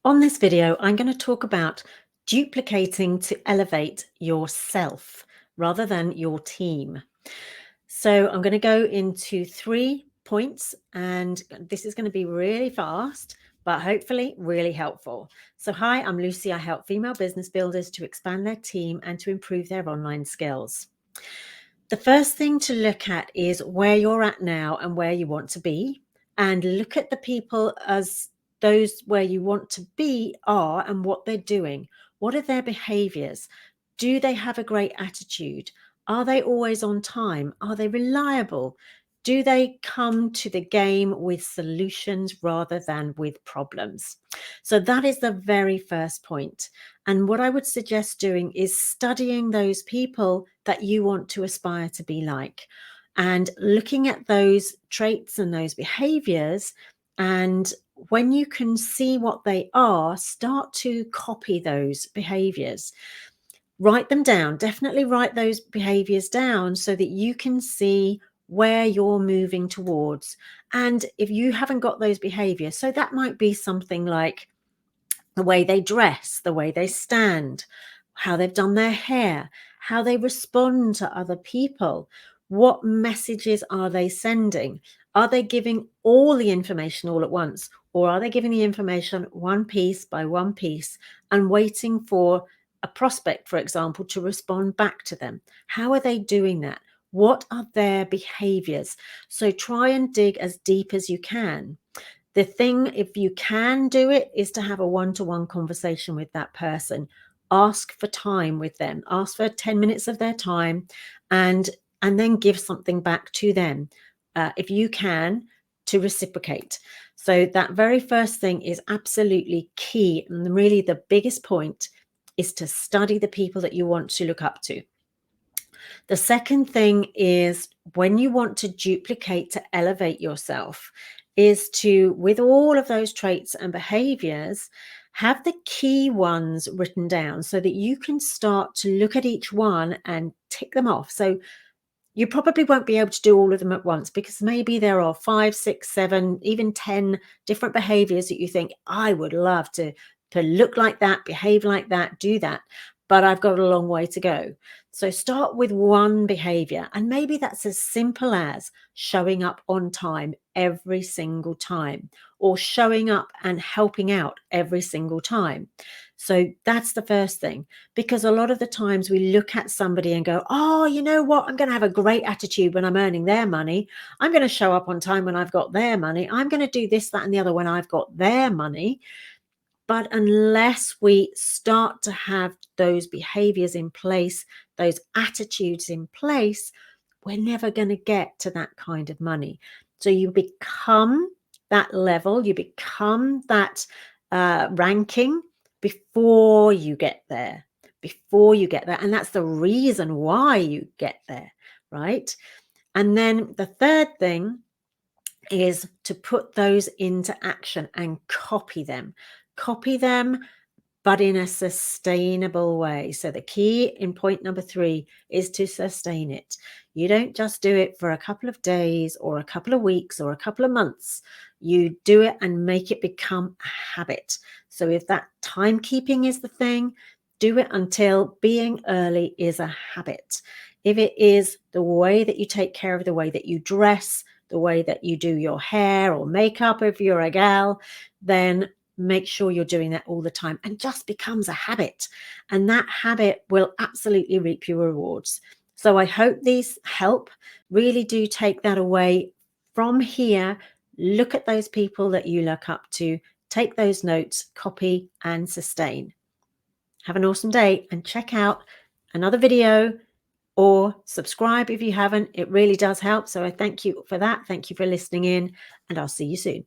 On this video, I'm going to talk about duplicating to elevate yourself rather than your team. So I'm going to go into 3 points, and this is going to be really fast, but hopefully really helpful. So hi, I'm Lucy. I help female business builders to expand their team and to improve their online skills. The first thing to look at is where you're at now and where you want to be, and look at the people as those where you want to be are and what they're doing. What are their behaviors? Do they have a great attitude? Are they always on time? Are they reliable? Do they come to the game with solutions rather than with problems? So that is the very first point. And what I would suggest doing is studying those people that you want to aspire to be like, and looking at those traits and those behaviors. And when you can see what they are, start to copy those behaviors. Write them down. Definitely write those behaviors down so that you can see where you're moving towards. And if you haven't got those behaviors, so that might be something like the way they dress, the way they stand, how they've done their hair, how they respond to other people. What messages are they sending? Are they giving all the information all at once? Or are they giving the information one piece by one piece and waiting for a prospect, for example, to respond back to them? How are they doing that? What are their behaviors? So try and dig as deep as you can. The thing, if you can do it, is to have a one-to-one conversation with that person. Ask for time with them. Ask for 10 minutes of their time, and then give something back to them, if you can, to reciprocate. So that very first thing is absolutely key. And really the biggest point is to study the people that you want to look up to. The second thing is, when you want to duplicate to elevate yourself, is to, with all of those traits and behaviors, have the key ones written down so that you can start to look at each one and tick them off. So you probably won't be able to do all of them at once, because maybe there are 5, 6, 7, even 10 different behaviors that you think, I would love to look like that, behave like that, do that, but I've got a long way to go. So start with one behavior, and maybe that's as simple as showing up on time every single time, or showing up and helping out every single time. So that's the first thing, because a lot of the times we look at somebody and go, oh, you know what? I'm going to have a great attitude when I'm earning their money. I'm going to show up on time when I've got their money. I'm going to do this, that, and the other when I've got their money. But unless we start to have those behaviors in place, those attitudes in place, we're never going to get to that kind of money. So you become that level, you become that ranking before you get there, And that's the reason why you get there, right? And then the third thing is to put those into action and copy them. Copy them, but in a sustainable way. So the key in point number 3 is to sustain it. You don't just do it for a couple of days or a couple of weeks or a couple of months. You do it and make it become a habit. So if that timekeeping is the thing, do it until being early is a habit. If it is the way that you take care of the way that you dress, the way that you do your hair or makeup, if you're a gal, then make sure you're doing that all the time, and just becomes a habit. And that habit will absolutely reap your rewards. So I hope these help. Really do take that away from here. Look at those people that you look up to, take those notes, copy and sustain. Have an awesome day, and check out another video or subscribe if you haven't. It really does help. So I thank you for that. Thank you for listening in, and I'll see you soon.